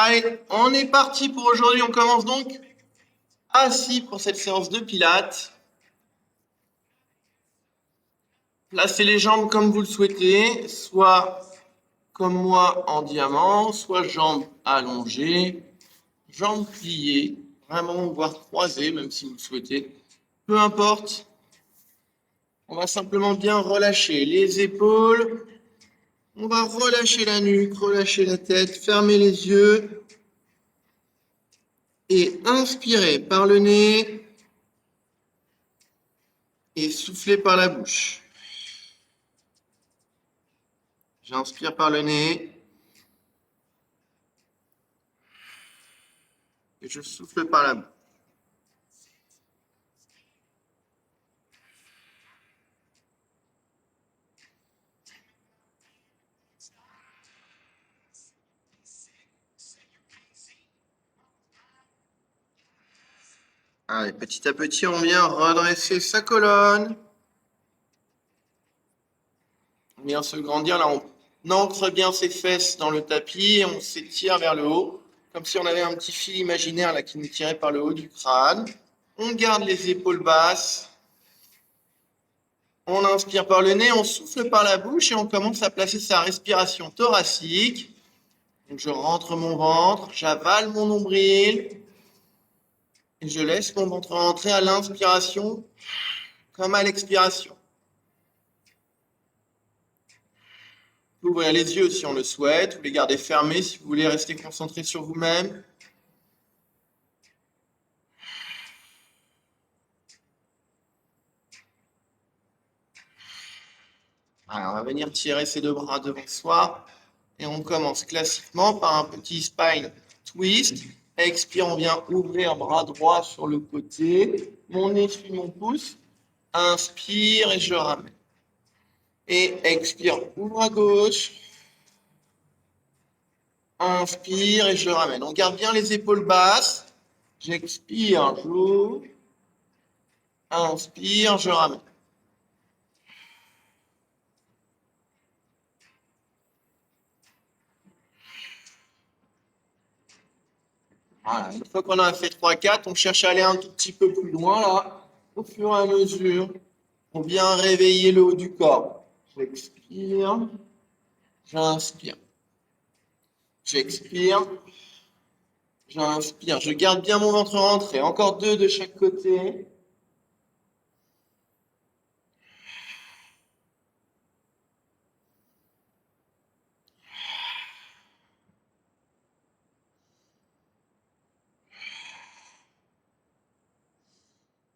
Allez, on est parti pour aujourd'hui. On commence donc assis pour cette séance de pilates. Placez les jambes comme vous le souhaitez, soit comme moi en diamant, soit jambes allongées, jambes pliées, vraiment voire croisées, même si vous le souhaitez. Peu importe. On va simplement bien relâcher les épaules. On va relâcher la nuque, relâcher la tête, fermer les yeux. Et inspirer par le nez et souffler par la bouche. J'inspire par le nez et je souffle par la bouche. Allez, petit à petit, on vient redresser sa colonne. On vient se grandir. Là, on ancre bien ses fesses dans le tapis et on s'étire vers le haut, comme si on avait un petit fil imaginaire là qui nous tirait par le haut du crâne. On garde les épaules basses. On inspire par le nez, on souffle par la bouche et on commence à placer sa respiration thoracique. Donc, je rentre mon ventre, j'avale mon nombril et je laisse mon ventre rentrer à l'inspiration comme à l'expiration. Vous pouvez ouvrir les yeux si on le souhaite, ou les garder fermés si vous voulez rester concentré sur vous-même. Alors, on va venir tirer ses deux bras devant soi et on commence classiquement par un petit spine twist. Expire, on vient ouvrir bras droit sur le côté. Mon nez suit mon pouce. Inspire et je ramène. Et expire, ouvre à gauche. Inspire et je ramène. On garde bien les épaules basses. J'expire, j'ouvre. Inspire, je ramène. Voilà, une fois qu'on a fait 3-4, on cherche à aller un tout petit peu plus loin là, au fur et à mesure. On vient réveiller le haut du corps. J'expire, j'inspire. J'expire, j'inspire. Je garde bien mon ventre rentré. Encore 2 de chaque côté.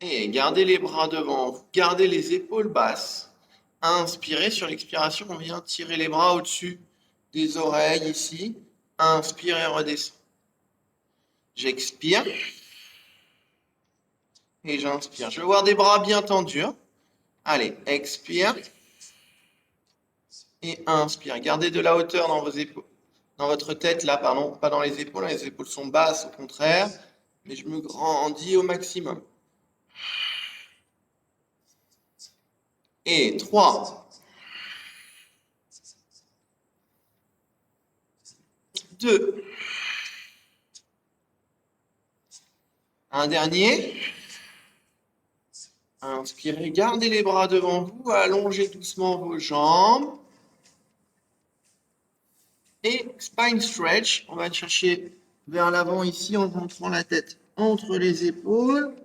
Et gardez les bras devant vous, gardez les épaules basses. Inspirez, sur l'expiration, on vient tirer les bras au-dessus des oreilles ici. Inspire et redescend. J'expire. Et j'inspire. Je veux voir des bras bien tendus. Allez, expire. Et inspire. Gardez de la hauteur dans vos épaules. Dans votre tête, là, pardon, pas dans les épaules. Les épaules sont basses, au contraire. Mais je me grandis au maximum. Et 3, 2, un dernier. Inspirez, gardez les bras devant vous, allongez doucement vos jambes. Et spine stretch, on va chercher vers l'avant ici en rentrant la tête entre les épaules.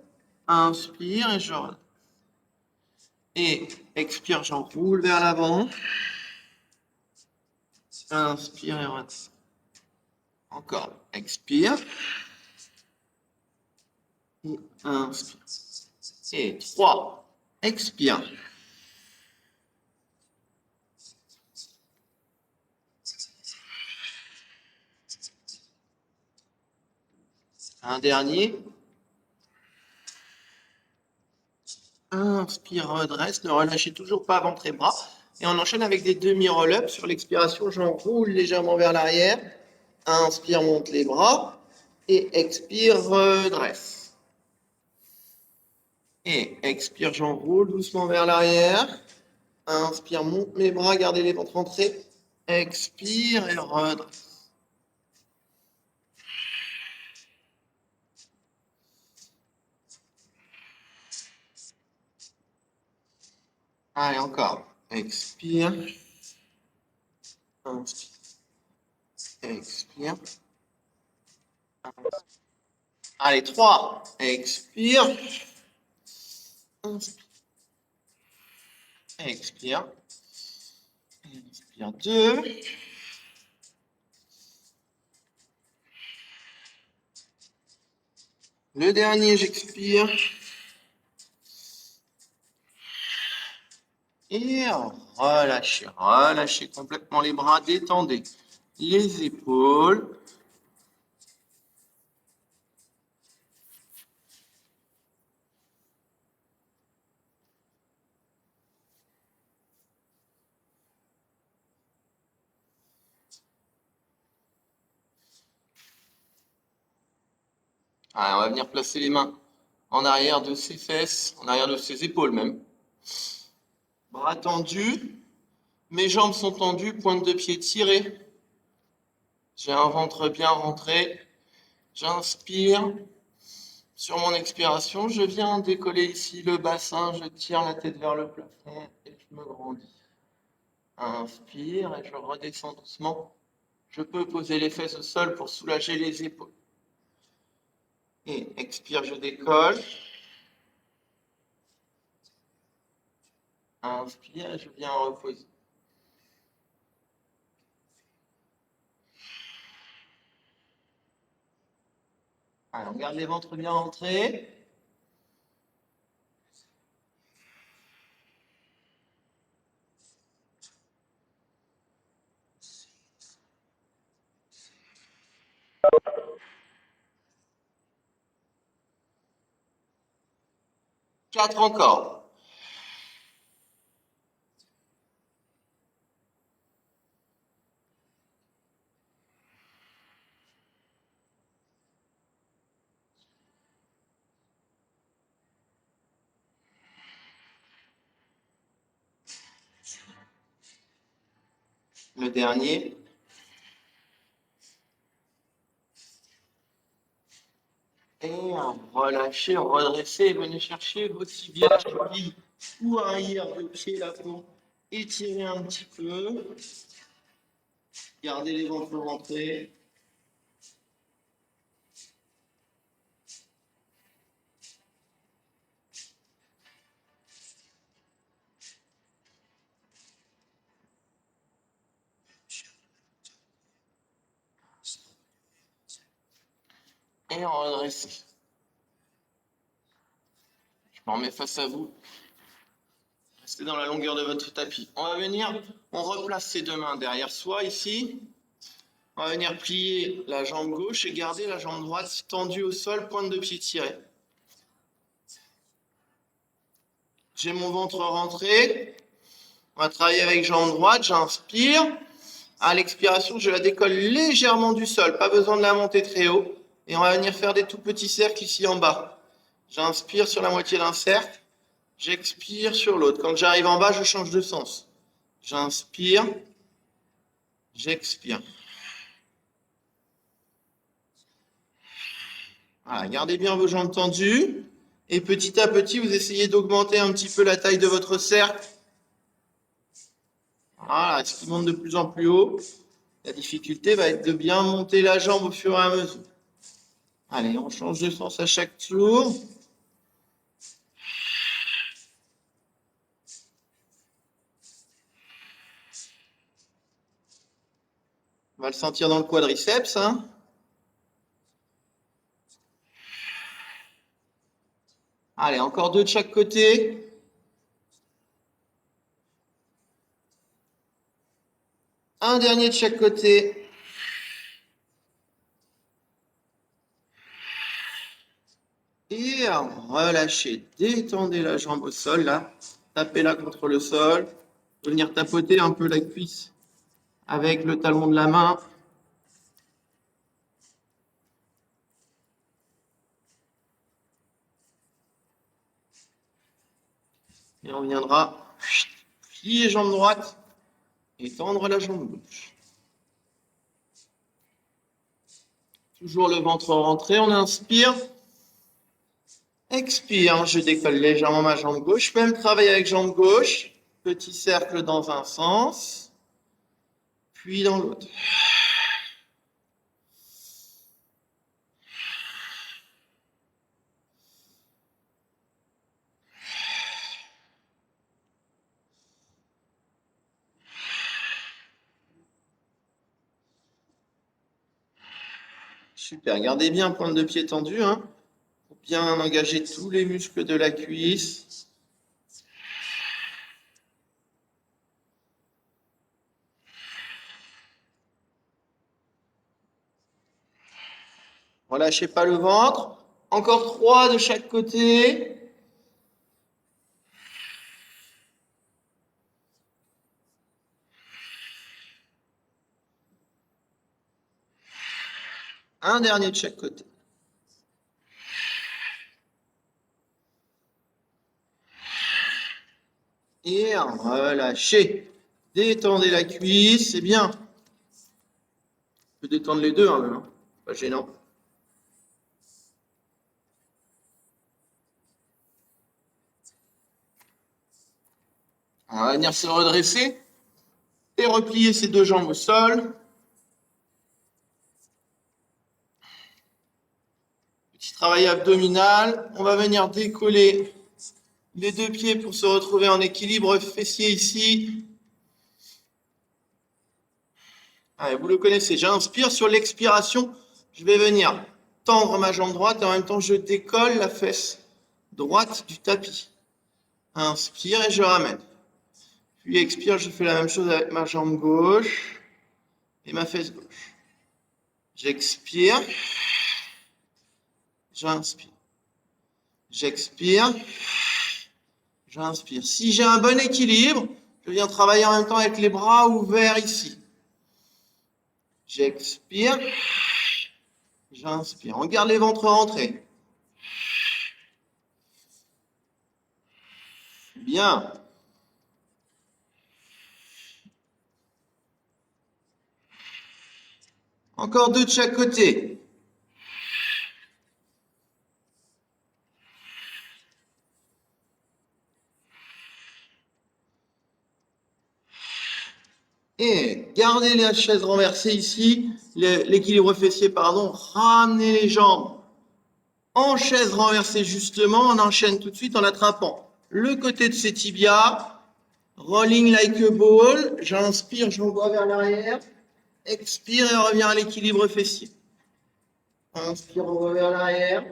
Inspire et je relâche. Et expire, j'enroule vers l'avant. Inspire et relâche. Encore, expire. Et inspire. Et 3, expire. Un dernier. Inspire, redresse, ne relâchez toujours pas ventre et bras. Et on enchaîne avec des demi-roll-up. Sur l'expiration, j'enroule légèrement vers l'arrière. Inspire, monte les bras. Et expire, redresse. Et expire, j'enroule doucement vers l'arrière. Inspire, monte mes bras, gardez les ventres rentrés. Expire et redresse. Allez, encore. Expire. Inspire. Expire. Allez, 3. Expire. Inspire. Expire. Inspire. 2. Le dernier, j'expire. Et relâchez, relâchez complètement les bras, détendez les épaules. Allez, on va venir placer les mains en arrière de ses fesses, en arrière de ses épaules même. Bras tendus, mes jambes sont tendues, pointe de pied tirée. J'ai un ventre bien rentré. J'inspire. Sur mon expiration, je viens décoller ici le bassin, je tire la tête vers le plafond et je me grandis. Inspire et je redescends doucement. Je peux poser les fesses au sol pour soulager les épaules. Et expire, je décolle. Inspire, je viens reposer. Alors, on garde les ventres bien rentrés. Quatre encore. Le dernier. Et relâchez, redressez, venez chercher vos tibias, chevilles ou arrière de pied là pour étirer un petit peu. Gardez les ventres rentrés. Et redressez. Je m'en mets face à vous. Restez dans la longueur de votre tapis. On va venir, on replace ses deux mains derrière soi ici. On va venir plier la jambe gauche et garder la jambe droite tendue au sol, pointe de pied tirée. J'ai mon ventre rentré. On va travailler avec jambe droite. J'inspire. À l'expiration, je la décolle légèrement du sol. Pas besoin de la monter très haut. Et on va venir faire des tout petits cercles ici en bas. J'inspire sur la moitié d'un cercle. J'expire sur l'autre. Quand j'arrive en bas, je change de sens. J'inspire. J'expire. Voilà, gardez bien vos jambes tendues. Et petit à petit, vous essayez d'augmenter un petit peu la taille de votre cercle. Voilà, ce qui monte de plus en plus haut. La difficulté va être de bien monter la jambe au fur et à mesure. Allez, on change de sens à chaque tour. On va le sentir dans le quadriceps. Hein. Allez, encore deux de chaque côté. Un dernier de chaque côté. Et relâchez, détendez la jambe au sol, là. Tapez-la contre le sol. Vous pouvez venir tapoter un peu la cuisse avec le talon de la main. Et on viendra plier jambe droite et tendre la jambe gauche. Toujours le ventre rentré, on inspire. Expire, je décolle légèrement ma jambe gauche. Je peux même travailler avec jambe gauche. Petit cercle dans un sens, puis dans l'autre. Super, gardez bien pointe de pied tendue, hein, pour bien engager tous les muscles de la cuisse. Relâchez pas le ventre. Encore 3 de chaque côté. Un dernier de chaque côté. Et relâchez. Détendez la cuisse, c'est bien. On peut détendre les deux, hein, même, hein. Pas gênant. On va venir se redresser et replier ses deux jambes au sol. Petit travail abdominal. On va venir décoller les deux pieds pour se retrouver en équilibre fessier ici. Allez, vous le connaissez, j'inspire sur l'expiration. Je vais venir tendre ma jambe droite et en même temps je décolle la fesse droite du tapis. Inspire et je ramène. Puis expire, je fais la même chose avec ma jambe gauche et ma fesse gauche. J'expire, j'inspire. J'expire, j'inspire. Si j'ai un bon équilibre, je viens travailler en même temps avec les bras ouverts ici. J'expire, j'inspire. On garde les ventres rentrés. Bien. Encore 2 de chaque côté. Et gardez la chaise renversée ici, l'équilibre fessier, pardon. Ramenez les jambes en chaise renversée justement. On enchaîne tout de suite en attrapant le côté de ses tibias. Rolling like a ball. J'inspire, j'envoie vers l'arrière. Expire et on revient à l'équilibre fessier. Inspire, on va vers l'arrière.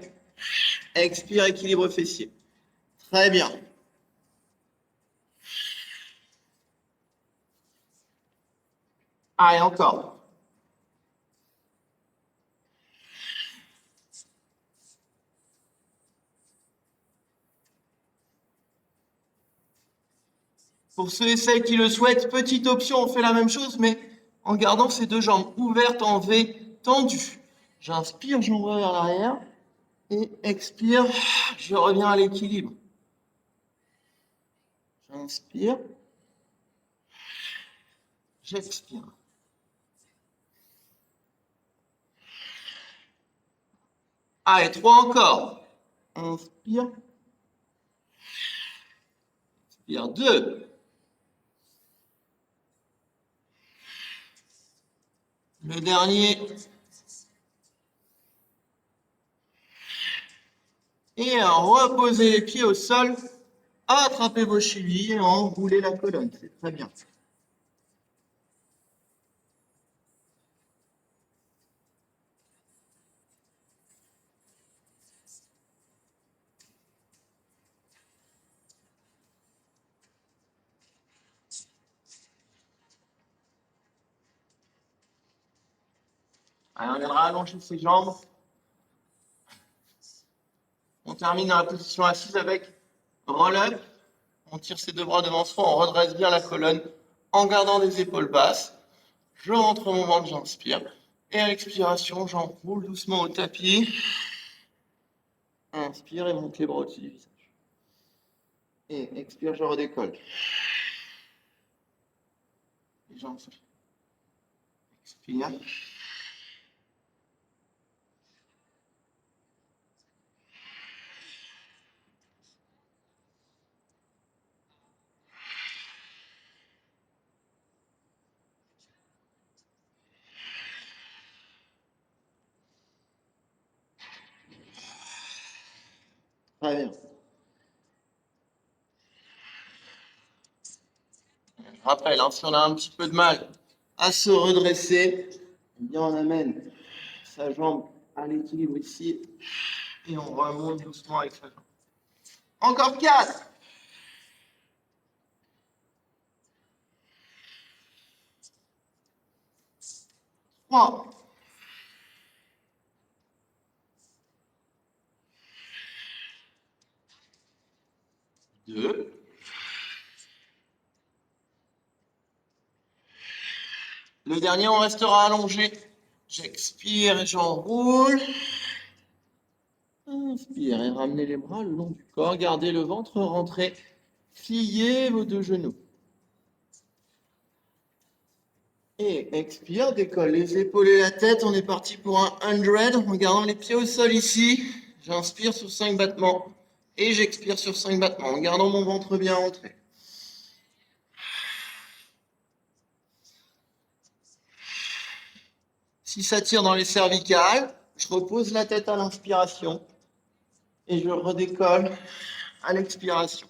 Expire, équilibre fessier. Très bien. Allez, encore. Pour ceux et celles qui le souhaitent, petite option, on fait la même chose, mais en gardant ces deux jambes ouvertes en V tendues. J'inspire, j'envoie vers l'arrière. Et expire, je reviens à l'équilibre. J'inspire. J'expire. Allez, 3 encore. Inspire. Expire. 2. Le dernier. Et reposez les pieds au sol. Attrapez vos chevilles et enroulez la colonne. C'est très bien. Allez, on viendra allonger ses jambes. On termine dans la position assise avec roll-up. On tire ses deux bras devant soi, on redresse bien la colonne en gardant les épaules basses. Je rentre mon ventre, j'inspire. Et à l'expiration, j'enroule doucement au tapis. Inspire et monte les bras au-dessus du visage. Et expire, je redécolle. Et j'inspire. Expire. Très bien. Je rappelle, hein, si on a un petit peu de mal à se redresser, eh bien on amène sa jambe à l'équilibre ici et on remonte doucement avec sa jambe. Encore 4. 3. 2. Le dernier, on restera allongé. J'expire et j'enroule. Inspire et ramenez les bras le long du corps. Gardez le ventre rentré. Pliez vos deux genoux. Et expire, décolle les épaules et la tête. On est parti pour un 100 en gardant les pieds au sol ici. J'inspire sur 5 battements. Et j'expire sur 5 battements en gardant mon ventre bien rentré. Si ça tire dans les cervicales, je repose la tête à l'inspiration et je redécolle à l'expiration.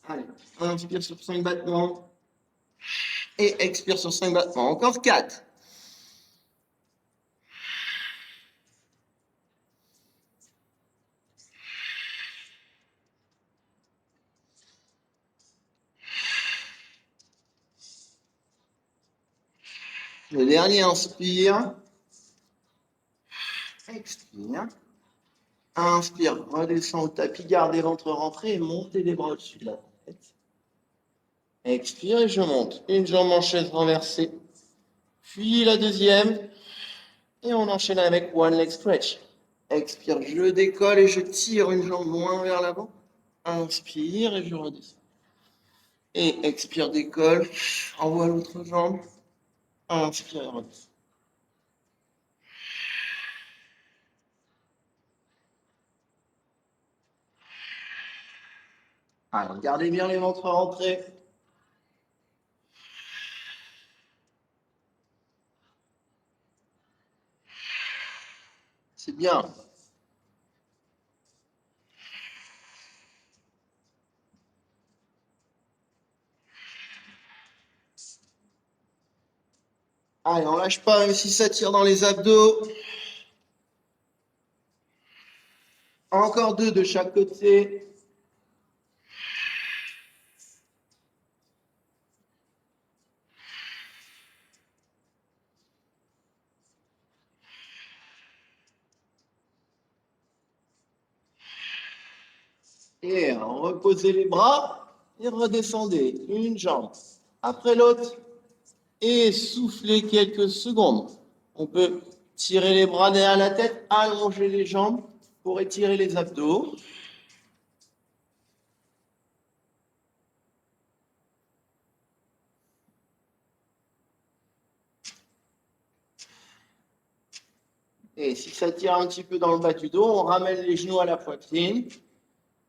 Allez, inspire sur 5 battements et expire sur 5 battements. Encore 4. Le dernier, inspire. Expire. Inspire, redescends au tapis, gardez ventre rentré et montez les bras au-dessus de la tête. Expire et je monte. Une jambe en chaise renversée. Puis la deuxième. Et on enchaîne avec one leg stretch. Expire, je décolle et je tire une jambe loin vers l'avant. Inspire et je redescends. Et expire, décolle. Envoie l'autre jambe. Inspire et redescends. Alors, gardez bien les ventres rentrés. C'est bien. Allez, on lâche pas, même si ça tire dans les abdos. Encore 2 de chaque côté. Et reposez les bras et redescendez une jambe après l'autre et soufflez quelques secondes. On peut tirer les bras derrière la tête, allonger les jambes pour étirer les abdos. Et si ça tire un petit peu dans le bas du dos, on ramène les genoux à la poitrine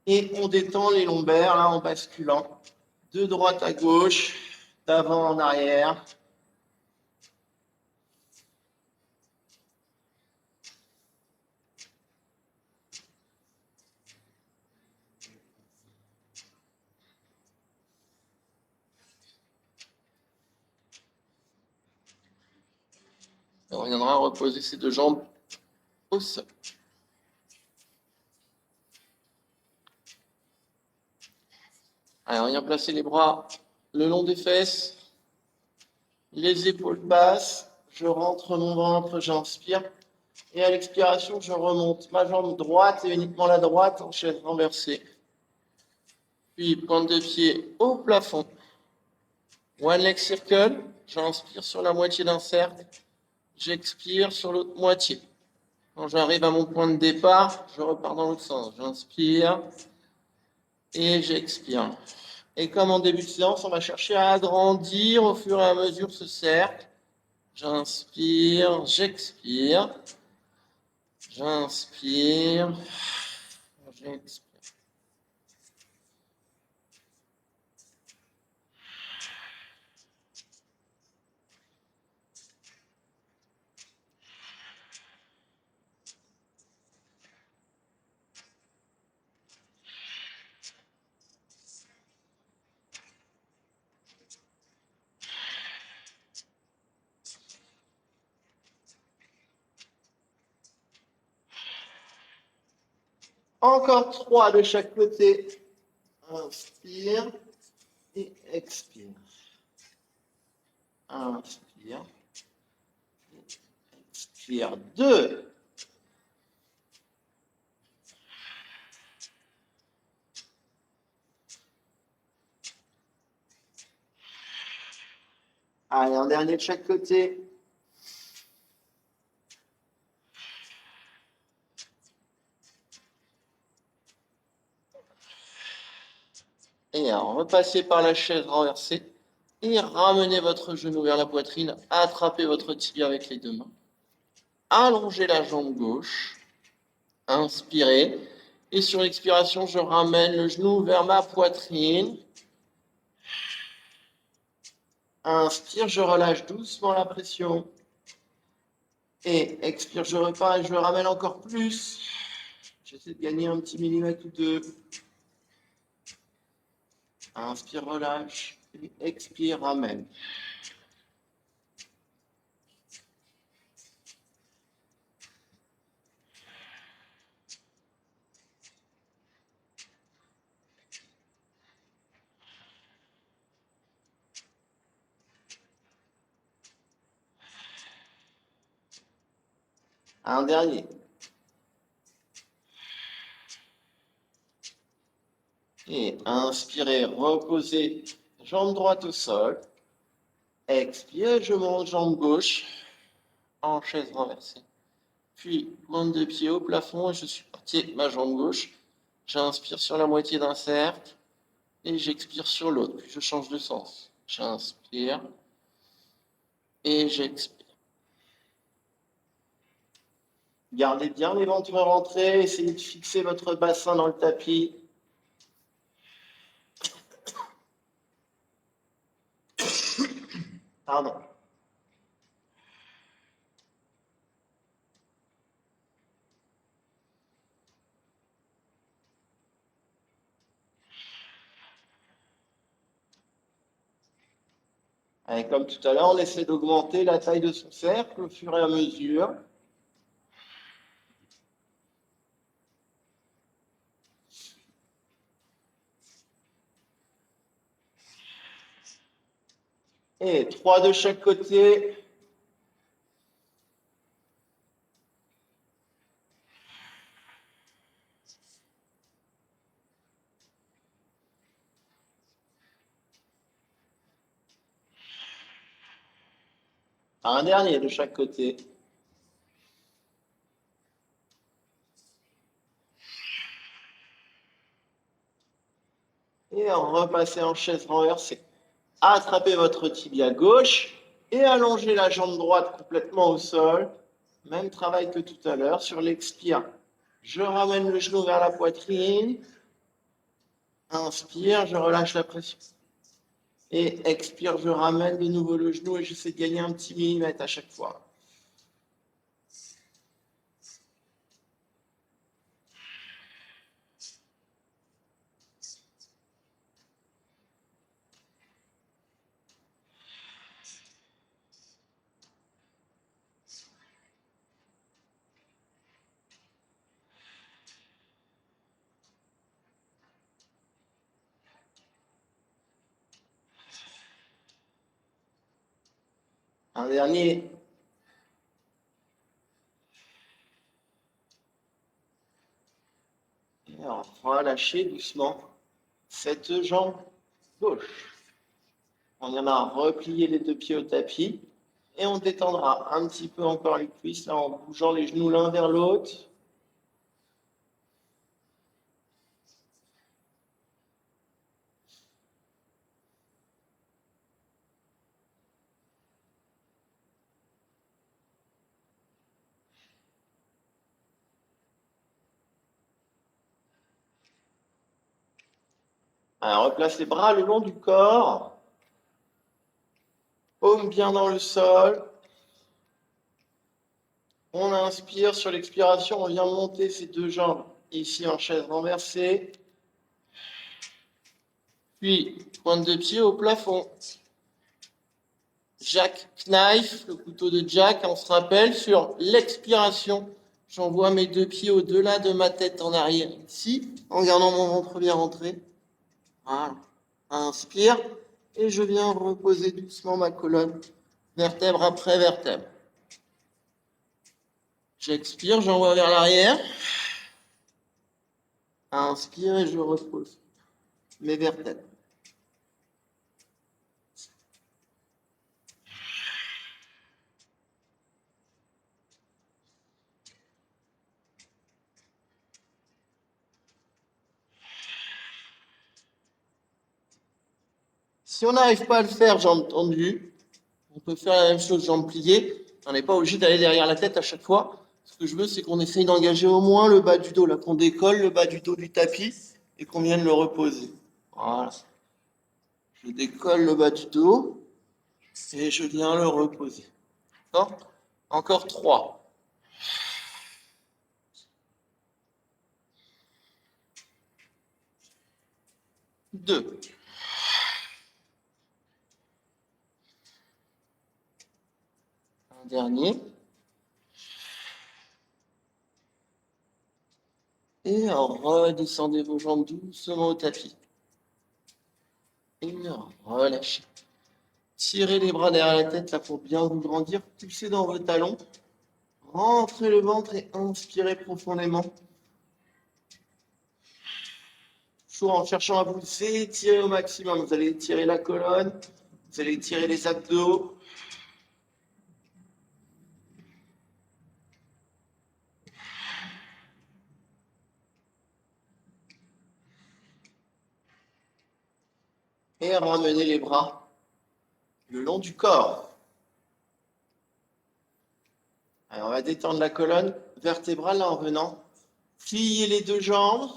et on détend les lombaires là en basculant de droite à gauche, d'avant en arrière. Et on reviendra reposer ces deux jambes au sol. Allez, on vient placer les bras le long des fesses, les épaules basses, je rentre mon ventre, j'inspire, et à l'expiration, je remonte ma jambe droite et uniquement la droite en chaise renversée. Puis pointe de pied au plafond. One leg circle, j'inspire sur la moitié d'un cercle, j'expire sur l'autre moitié. Quand j'arrive à mon point de départ, je repars dans l'autre sens. J'inspire et j'expire. Et comme en début de séance, on va chercher à agrandir au fur et à mesure ce cercle. J'inspire, j'expire. J'inspire, j'expire. Encore 3 de chaque côté. Inspire et expire. Inspire. Expire. 2. Allez, un dernier de chaque côté. Et repassez par la chaise renversée et ramenez votre genou vers la poitrine. Attrapez votre tibia avec les deux mains. Allongez la jambe gauche. Inspirez. Et sur l'expiration, je ramène le genou vers ma poitrine. Inspire, je relâche doucement la pression. Et expire, je repars et je ramène encore plus. J'essaie de gagner un petit millimètre ou deux. Inspire, relâche. Et expire, ramène. Un dernier. Et inspirez, reposez, jambe droite au sol. Expire, je monte jambe gauche en chaise renversée. Puis, pointe de pied au plafond et je suis parti avec ma jambe gauche. J'inspire sur la moitié d'un cercle et j'expire sur l'autre. Puis je change de sens. J'inspire et j'expire. Gardez bien les ventres rentrés. Essayez de fixer votre bassin dans le tapis. Pardon. Allez, comme tout à l'heure, on essaie d'augmenter la taille de son cercle au fur et à mesure. Et 3 de chaque côté. Un dernier de chaque côté. Et repassez en chaise renversée. Attrapez votre tibia gauche et allongez la jambe droite complètement au sol. Même travail que tout à l'heure sur l'expire. Je ramène le genou vers la poitrine. Inspire, je relâche la pression. Et expire, je ramène de nouveau le genou et j'essaie de gagner un petit millimètre à chaque fois. Un dernier. Et alors, relâchez doucement cette jambe gauche. On viendra replier les deux pieds au tapis et on détendra un petit peu encore les cuisses là, en bougeant les genoux l'un vers l'autre. Alors, replace les bras le long du corps. Paume bien dans le sol. On inspire, sur l'expiration, on vient monter ses deux jambes ici en chaise renversée. Puis, pointe de pied au plafond. Jack Knife, le couteau de Jack, on se rappelle, sur l'expiration, J'envoie mes deux pieds au-delà de ma tête en arrière ici, en gardant mon ventre bien rentré. Voilà. Inspire. Et je viens reposer doucement ma colonne, vertèbre après vertèbre. J'expire, j'envoie vers l'arrière. Inspire et je repose mes vertèbres. Si on n'arrive pas à le faire, jambes tendues, on peut faire la même chose, jambes pliées. On n'est pas obligé d'aller derrière la tête à chaque fois. Ce que je veux, c'est qu'on essaye d'engager au moins le bas du dos, là, qu'on décolle le bas du dos du tapis et qu'on vienne le reposer. Voilà. Je décolle le bas du dos et je viens le reposer. D'accord ? Encore 3. 2. Un dernier. Et redescendez vos jambes doucement au tapis. Et relâchez. Tirez les bras derrière la tête là pour bien vous grandir. Poussez dans vos talons. Rentrez le ventre et inspirez profondément. Toujours en cherchant à vous étirer au maximum. Vous allez étirer la colonne. Vous allez étirer les abdos. Et ramenez les bras le long du corps. Alors, on va détendre la colonne vertébrale là, en venant plier les deux jambes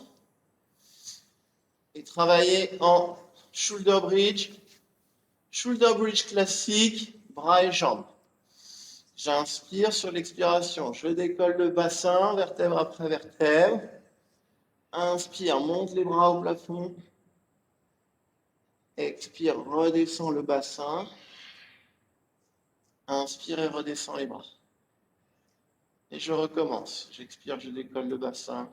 et travailler en shoulder bridge classique, bras et jambes. J'inspire sur l'expiration, je décolle le bassin, vertèbre après vertèbre. Inspire, monte les bras au plafond. Expire, redescends le bassin. Inspire et redescends les bras. Et je recommence. J'expire, je décolle le bassin.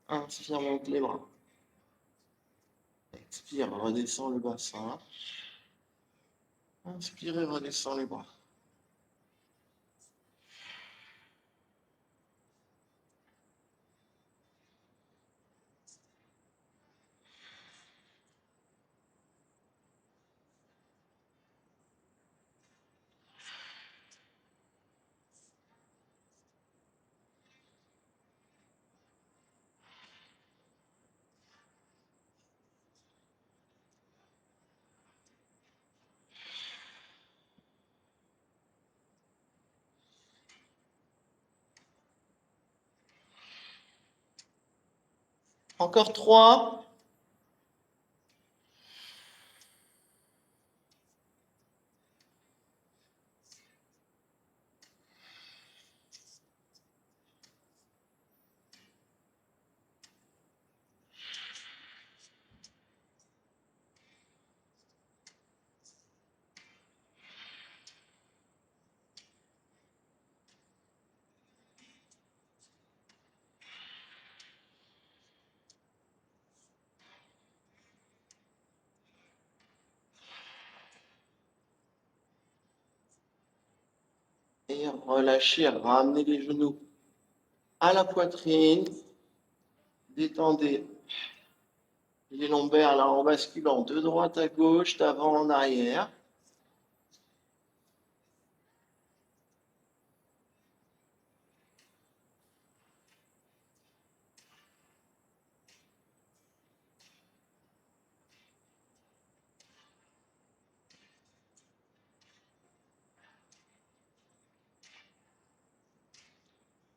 Inspire, monte les bras. Expire, redescends le bassin. Inspire et redescends les bras. Encore 3. Et relâchez, ramenez les genoux à la poitrine. Détendez les lombaires là en basculant de droite à gauche, d'avant en arrière.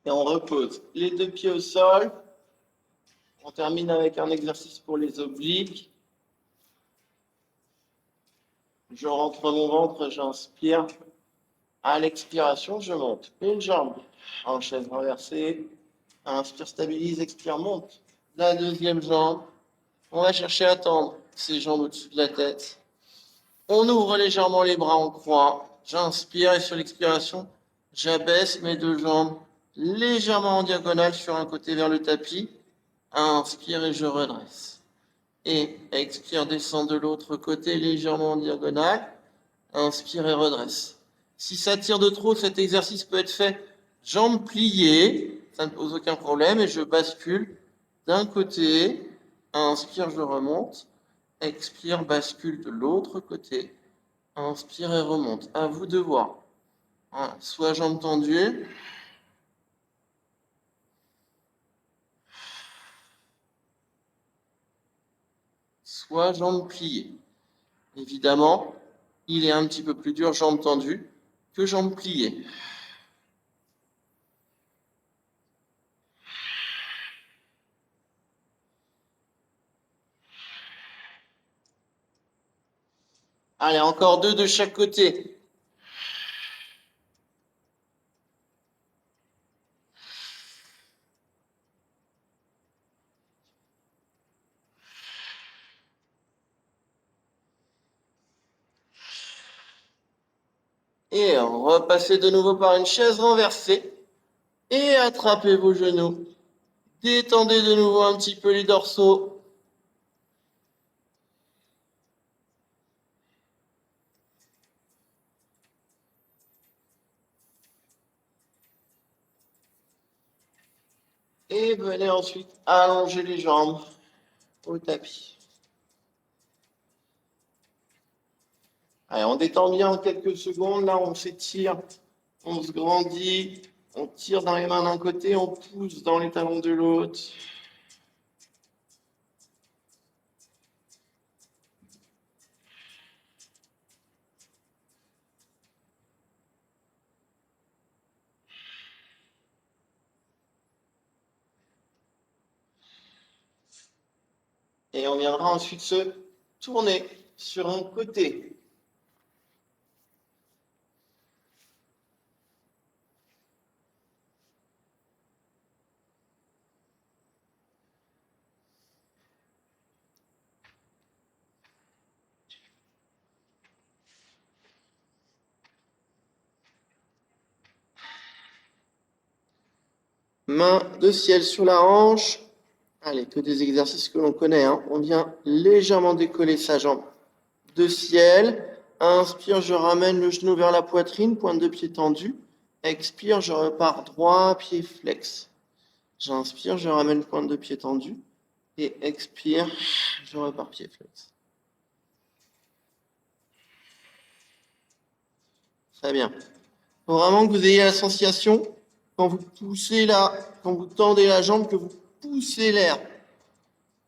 Et on repose les deux pieds au sol. On termine avec un exercice pour les obliques. Je rentre mon ventre, j'inspire. À l'expiration, je monte une jambe en chaise renversée. Inspire, stabilise, expire, monte. La deuxième jambe. On va chercher à tendre ses jambes au-dessus de la tête. On ouvre légèrement les bras en croix. J'inspire et sur l'expiration, J'abaisse mes deux jambes légèrement en diagonale sur un côté vers le tapis. Inspire et je redresse. Et expire, descend de l'autre côté légèrement en diagonale. Inspire et redresse. Si ça tire de trop, cet exercice peut être fait jambes pliées. Ça ne pose aucun problème. Et je bascule d'un côté. Inspire, je remonte. Expire, bascule de l'autre côté. Inspire et remonte. À vous de voir. Voilà. Soit jambes tendues. Soit jambes pliées. Évidemment, il est un petit peu plus dur jambes tendues que jambes pliées. Allez, encore deux de chaque côté. Et repassez de nouveau par une chaise renversée. Et attrapez vos genoux. Détendez de nouveau un petit peu les dorsaux. Et venez ensuite allonger les jambes au tapis. Allez, on détend bien en quelques secondes. Là, on s'étire, on se grandit, on tire dans les mains d'un côté, on pousse dans les talons de l'autre. Et on viendra ensuite se tourner sur un côté. Main de ciel sur la hanche. Allez, que des exercices que l'on connaît. Hein. On vient légèrement décoller sa jambe de ciel. Inspire, je ramène le genou vers la poitrine, pointe de pied tendue. Expire, je repars droit, pied flex. J'inspire, je ramène pointe de pied tendue. Et expire, je repars pied flex. Très bien. Il faut vraiment que vous ayez la sensation, quand vous poussez quand vous tendez la jambe, que vous poussez l'air.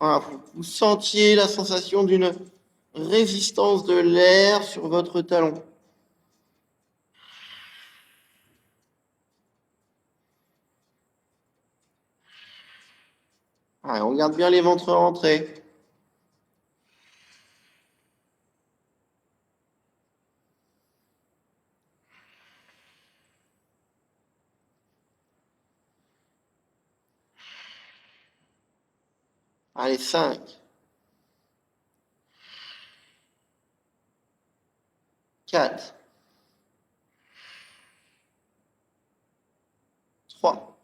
Voilà, vous sentiez la sensation d'une résistance de l'air sur votre talon. Allez, on garde bien les ventres rentrés. Allez, 5. 4. 3.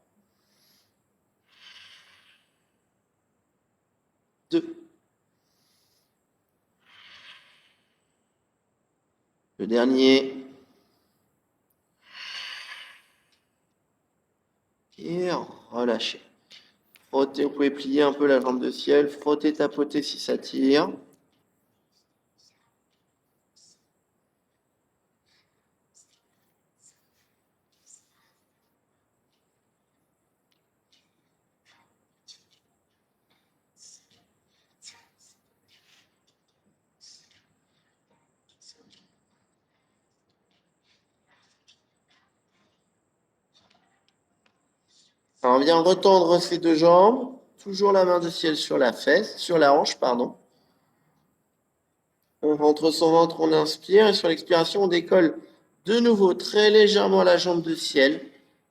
2. Le dernier. Et relâchez. Frottez, vous pouvez plier un peu la jambe de ciel. Frottez, tapotez si ça tire. Alors, on vient retendre ces deux jambes. Toujours la main de ciel sur la fesse, sur la hanche, pardon. On rentre son ventre, on inspire. Et sur l'expiration, on décolle de nouveau très légèrement la jambe de ciel.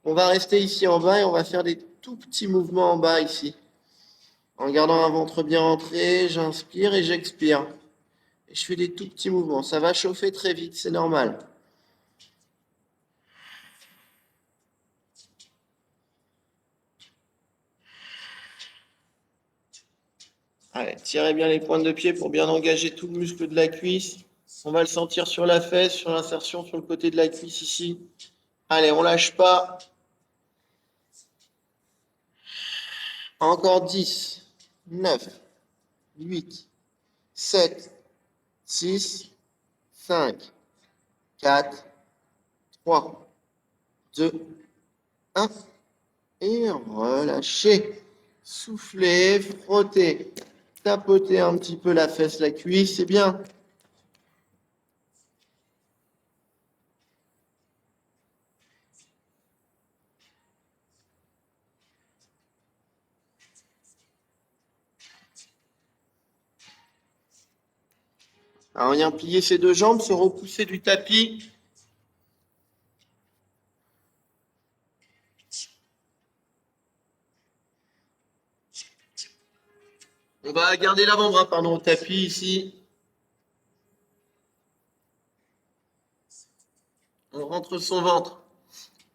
On va rester ici en bas et on va faire des tout petits mouvements en bas ici. En gardant un ventre bien rentré, j'inspire et j'expire. Et je fais des tout petits mouvements. Ça va chauffer très vite, c'est normal. Allez, tirez bien les pointes de pied pour bien engager tout le muscle de la cuisse. On va le sentir sur la fesse, sur l'insertion sur le côté de la cuisse ici. Allez, on lâche pas. Encore 10, 9, 8, 7, 6, 5, 4, 3, 2, 1. Et relâchez. Soufflez, frottez, tapotez un petit peu la fesse, la cuisse, c'est bien. Alors, on vient plier ses deux jambes, se repousser du tapis. On va garder l'avant-bras, pardon, au tapis ici. On rentre son ventre.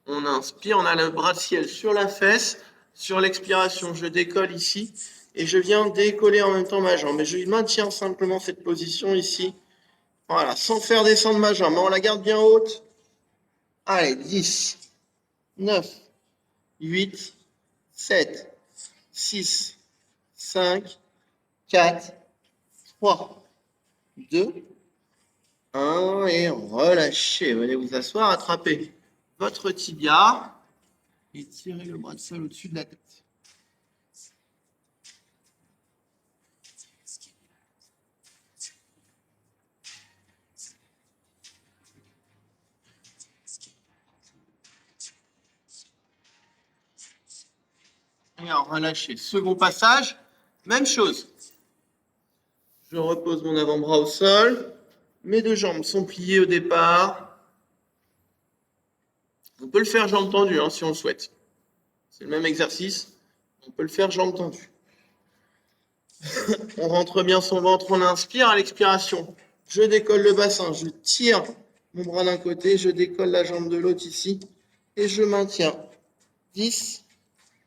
On inspire, on a le bras de ciel sur la fesse. Sur l'expiration, je décolle ici. Et je viens décoller en même temps ma jambe. Et je maintiens simplement cette position ici. Voilà, sans faire descendre ma jambe. On la garde bien haute. Allez, 10, 9, 8, 7, 6, 5, 4, 3, 2, 1. Et relâchez. Venez vous asseoir, attrapez votre tibia et tirez le bras de sol au-dessus de la tête. Et relâchez. Second passage, même chose. Je repose mon avant-bras au sol. Mes deux jambes sont pliées au départ. On peut le faire jambes tendues si on le souhaite. C'est le même exercice. On peut le faire jambes tendues. On rentre bien son ventre, on inspire à l'expiration. Je décolle le bassin, je tire mon bras d'un côté, je décolle la jambe de l'autre ici et je maintiens. 10,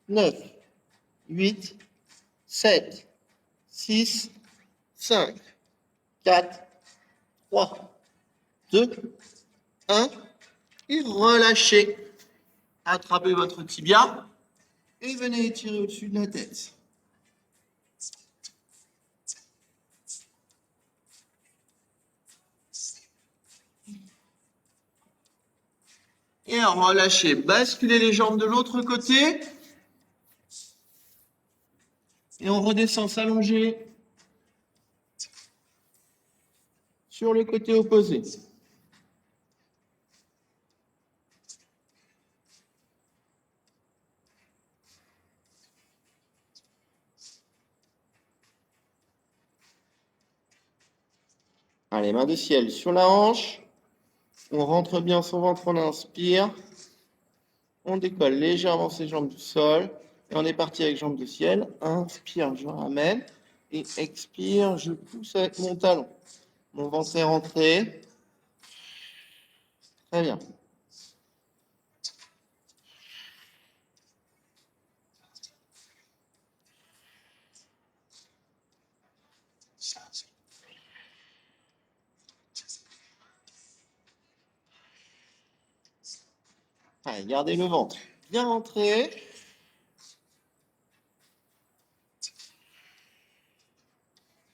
9, 8, 7, 6, 5, 4, 3, 2, 1. Et relâchez. Attrapez votre tibia et venez étirer au-dessus de la tête. Et relâchez. Basculez les jambes de l'autre côté. Et on redescend s'allonger sur le côté opposé. Allez, main de ciel sur la hanche. On rentre bien son ventre, on inspire. On décolle légèrement ses jambes du sol. Et on est parti avec jambes de ciel. Inspire, je ramène. Et expire, je pousse avec mon talon. Mon ventre est rentré. Très bien. Allez, gardez le ventre bien rentré.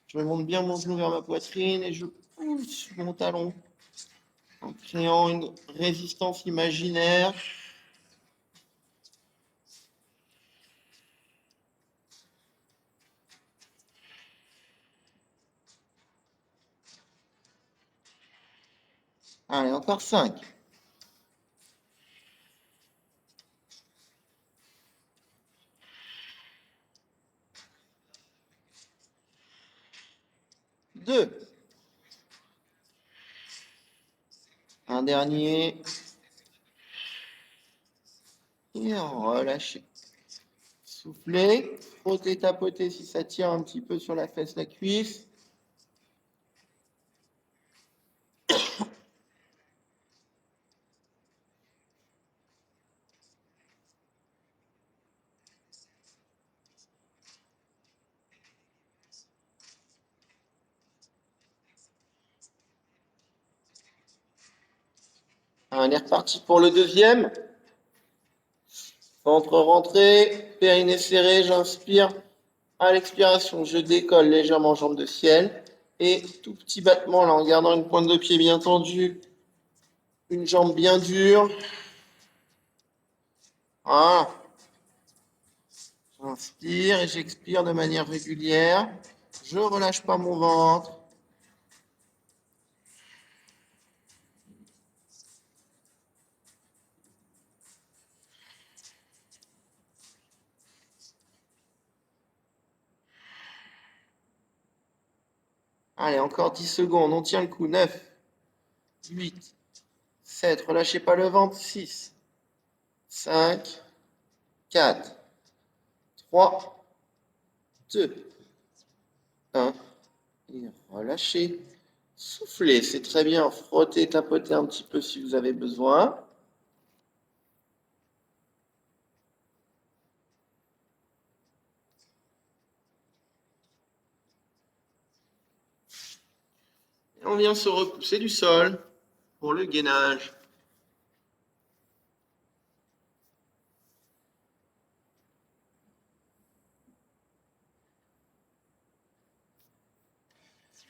Je monte bien mon genou vers ma poitrine et je pousse mon talon en créant une résistance imaginaire. Allez, encore 5. 2. Un dernier. Et relâchez. Soufflez. Frottez, tapotez si ça tire un petit peu sur la fesse, la cuisse. On est reparti pour le deuxième. Ventre rentré, périnée serré, j'inspire. À l'expiration, je décolle légèrement jambe de ciel. Et tout petit battement là, en gardant une pointe de pied bien tendue, une jambe bien dure. Voilà. J'inspire et j'expire de manière régulière. Je ne relâche pas mon ventre. Allez, encore 10 secondes. On tient le coup. 9, 8, 7. Relâchez pas le ventre. 6, 5, 4, 3, 2, 1. Et relâchez. Soufflez. C'est très bien. Frottez, tapotez un petit peu si vous avez besoin. Et on vient se repousser du sol pour le gainage.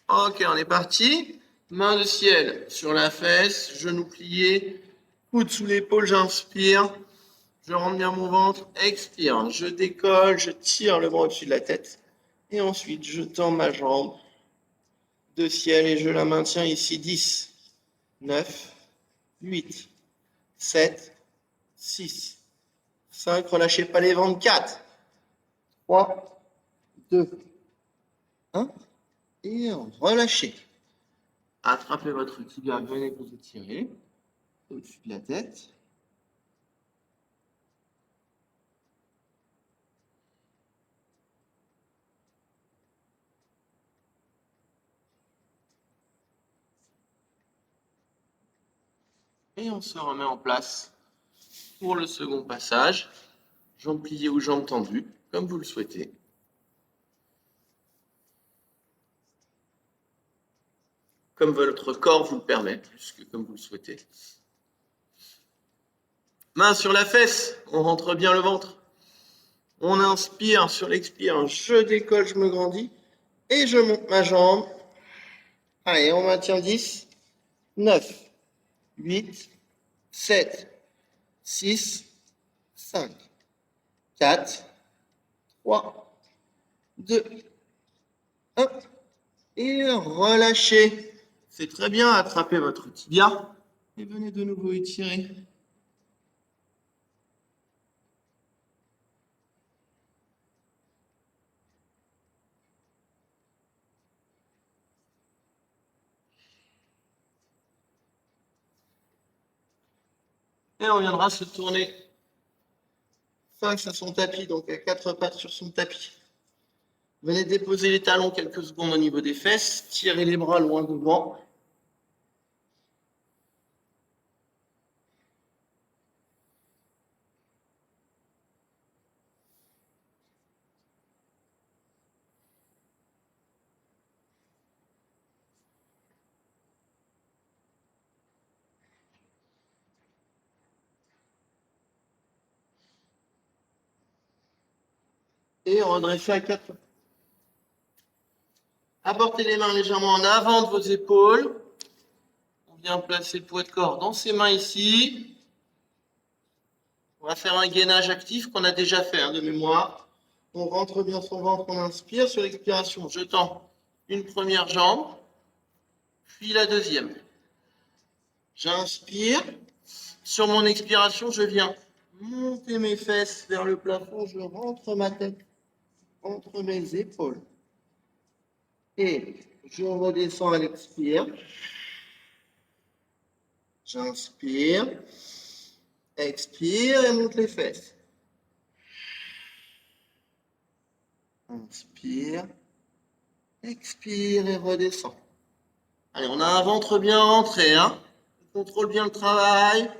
Ok, on est parti. Main de ciel sur la fesse, genou plié, coude sous l'épaule, j'inspire. Je rentre bien mon ventre, expire. Je décolle, je tire le bras au-dessus de la tête. Et ensuite, je tends ma jambe de ciel et je la maintiens ici. 10, 9, 8, 7, 6, 5. Relâchez pas les ventres. 4, 3, 2, 1. Et relâchez. Attrapez votre tibia, venez vous étirer au-dessus de la tête. Et on se remet en place pour le second passage. Jambes pliées ou jambes tendues, comme vous le souhaitez. Comme votre corps vous le permet, plus que comme vous le souhaitez. Main sur la fesse, on rentre bien le ventre. On inspire sur l'expire, je décolle, je me grandis. Et je monte ma jambe. Allez, on maintient 10, 9, 8, 7, 6, 5, 4, 3, 2, 1. Et relâchez. C'est très bien, attrapez votre tibia. Et venez de nouveau étirer. Et on viendra se tourner face à son tapis, donc à 4 pattes sur son tapis. Venez déposer les talons quelques secondes au niveau des fesses, tirez les bras loin devant. Et redressez à 4 pattes. Apportez les mains légèrement en avant de vos épaules. On vient placer le poids de corps dans ses mains ici. On va faire un gainage actif qu'on a déjà fait de mémoire. On rentre bien son ventre, on inspire. Sur l'expiration, je tends une première jambe, puis la deuxième. J'inspire. Sur mon expiration, je viens monter mes fesses vers le plafond. Je rentre ma tête entre mes épaules. Et je redescends à l'expire. J'inspire. Expire et monte les fesses. Inspire. Expire et redescend. Allez, on a un ventre bien rentré. Hein. On contrôle bien le travail.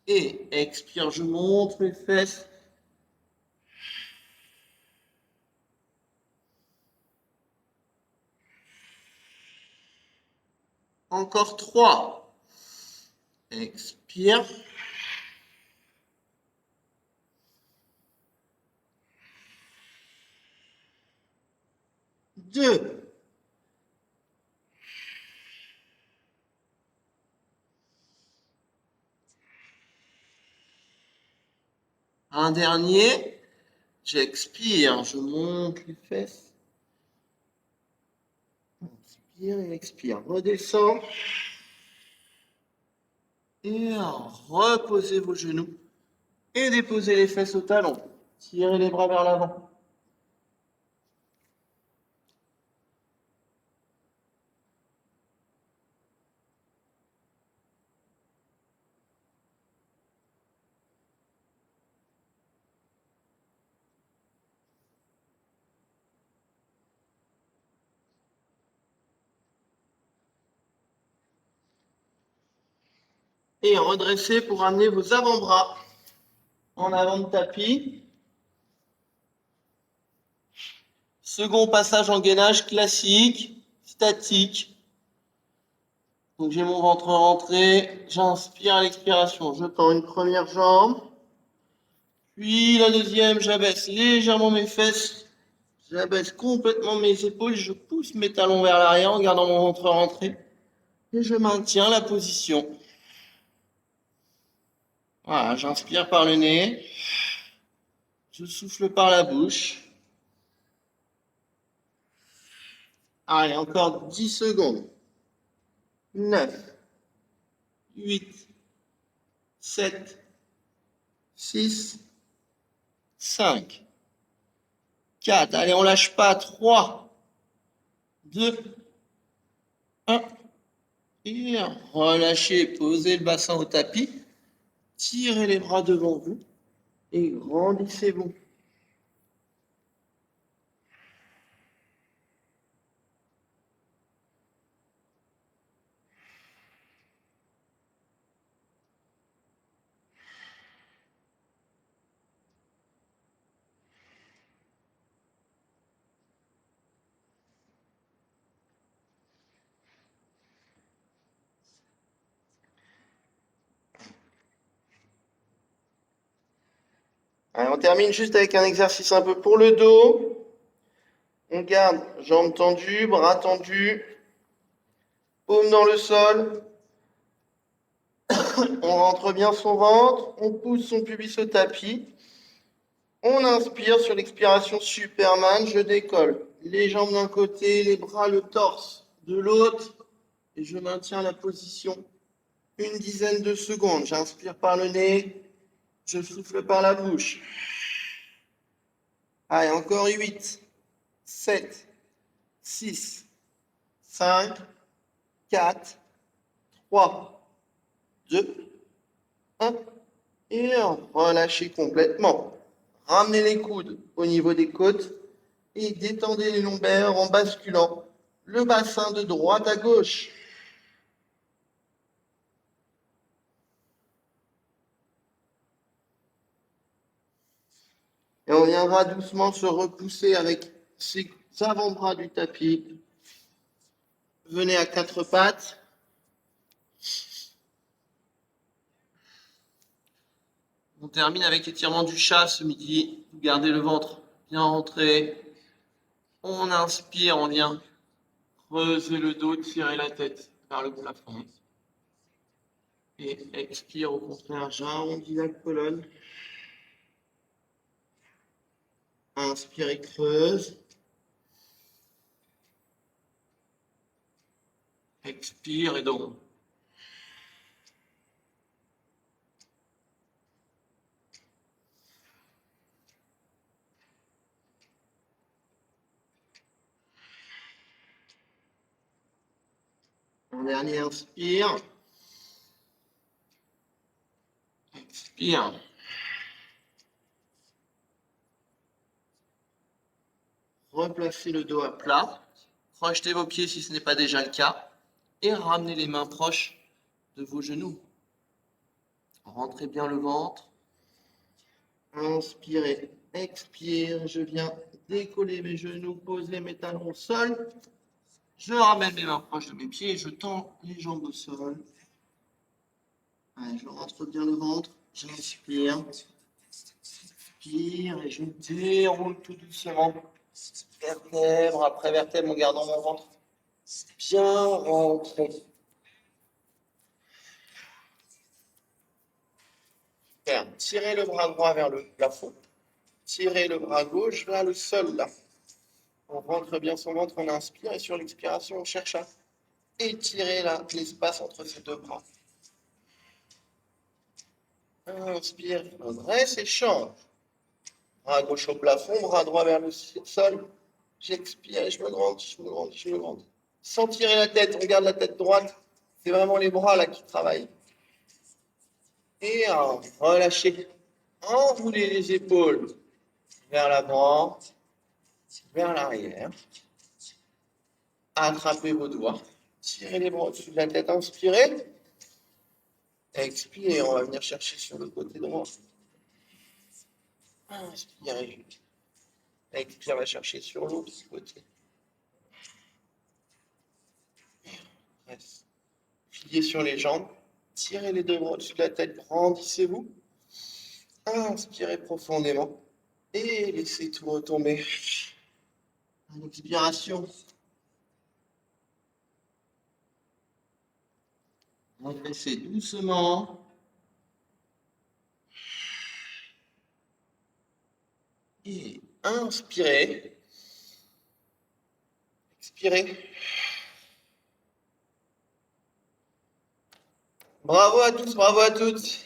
Et expire, je monte mes fesses. Encore 3. expire. Deux. Un dernier. J'expire, je monte les fesses. Inspire et expire. Redescends. Et reposez vos genoux. Et déposez les fesses au talon. Tirez les bras vers l'avant. Et redressez pour amener vos avant-bras en avant de tapis. Second passage en gainage classique, statique. Donc j'ai mon ventre rentré, j'inspire à l'expiration, je tends une première jambe, puis la deuxième, j'abaisse légèrement mes fesses, j'abaisse complètement mes épaules, je pousse mes talons vers l'arrière en gardant mon ventre rentré et je maintiens la position. Voilà, j'inspire par le nez, je souffle par la bouche. Allez, encore 10 secondes. 9, 8, 7, 6, 5, 4. Allez, on lâche pas. 3, 2, 1. Et relâchez, posez le bassin au tapis. Tirez les bras devant vous et grandissez-vous. Allez, on termine juste avec un exercice un peu pour le dos. On garde jambes tendues, bras tendus, paume dans le sol. On rentre bien son ventre, on pousse son pubis au tapis. On inspire sur l'expiration Superman, je décolle. Les jambes d'un côté, les bras, le torse de l'autre. Et je maintiens la position une dizaine de secondes. J'inspire par le nez, je souffle par la bouche. Allez, encore 8, 7, 6, 5, 4, 3, 2, 1. Et relâchez complètement. Ramenez les coudes au niveau des côtes et détendez les lombaires en basculant le bassin de droite à gauche. Et on viendra doucement se repousser avec ses avant-bras du tapis. Venez à quatre pattes. On termine avec l'étirement du chat ce midi. Vous gardez le ventre bien rentré. On inspire, on vient creuser le dos, tirer la tête vers le plafond. Et expire au contraire, j'arrondis la colonne. Inspire et creuse. Expire et donc. En dernier, inspire. Expire. Replacez le dos à plat. Projetez vos pieds si ce n'est pas déjà le cas. Et ramenez les mains proches de vos genoux. Rentrez bien le ventre. Inspirez, expire. Je viens décoller mes genoux, poser mes talons au sol. Je ramène mes mains proches de mes pieds et je tends les jambes au sol. Allez, je rentre bien le ventre. J'inspire. Expire et je déroule tout doucement. Vertèbre après vertèbre en gardant mon ventre bien rentré. Super. Tirez le bras droit vers le plafond. Tirez le bras gauche vers le sol, là. On rentre bien son ventre, on inspire et sur l'expiration, on cherche à étirer l'espace entre ces deux bras. Inspire, on dresse et change. Bras gauche au plafond, bras droit vers le sol. J'expire et je me grandis, je me grandis, je me grandis. Sans tirer la tête, on garde la tête droite. C'est vraiment les bras là qui travaillent. Et relâchez. Enroulez les épaules vers l'avant, vers l'arrière. Attrapez vos doigts. Tirez les bras au-dessus de la tête, inspirez. Expirez, on va venir chercher sur le côté droit. Inspirez. Expire, on va chercher sur l'autre côté. Reste. Pliez sur les jambes. Tirez les deux bras au-dessus de la tête, grandissez-vous. Inspirez profondément. Et laissez tout retomber. À l'expiration. Redressez doucement. Et inspirez. Expirez. Bravo à tous, bravo à toutes.